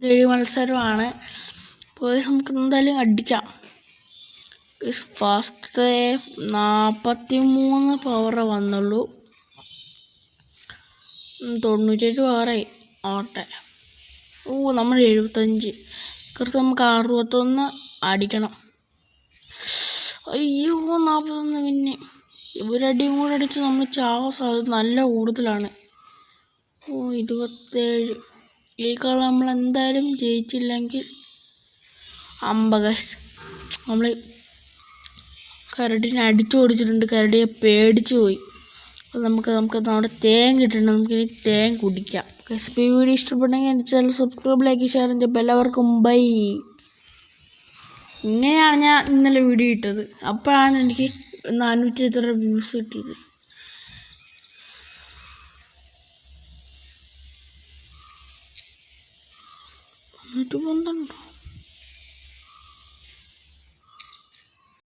ഇതൊരു മത്സരമാണ്. പോയി നമുക്ക് എന്തായാലും അടിക്കാം. ഫസ്റ്റ് 43 പവർ വന്നുള്ളൂ. 97 പവറായി. ഓട്ടെ. നമ്മൾ 75. കുറച്ച് നമുക്ക് 61 അടിക്കണം. അയ്യോ 41. പിന്നെ ഇവരടിയും കൂടെ അടിച്ച് നമ്മൾ ചാവാൻ സാധ്യത നല്ല കൂടുതലാണ്. 27. ഈ കളി നമ്മൾ എന്തായാലും ജയിച്ചില്ലെങ്കിൽ ഗയ്സ് നമ്മൾ കരടിനെ അടിച്ചു ഓടിച്ചിട്ടുണ്ട്. കരടിയെ പേടിച്ചു പോയി. അപ്പോൾ നമുക്ക് നമ്മുടെ തേൻ കിട്ടണം. നമുക്കിനി തേൻ കുടിക്കാം. ഗയ്സ് ഇപ്പോൾ ഈ വീഡിയോ ഇഷ്ടപ്പെട്ടെങ്കിൽ എൻ്റെ ചാനൽ സബ്സ്ക്രൈബ് ലൈക്ക് ഷെയർ ചെയ്യും. എല്ലാവർക്കും ബൈ. ഇങ്ങനെയാണ് ഞാൻ ഇന്നലെ വീഡിയോ ഇട്ടത്. അപ്പോഴാണ് എനിക്ക് 400 വ്യൂസ് കിട്ടിയത്. 112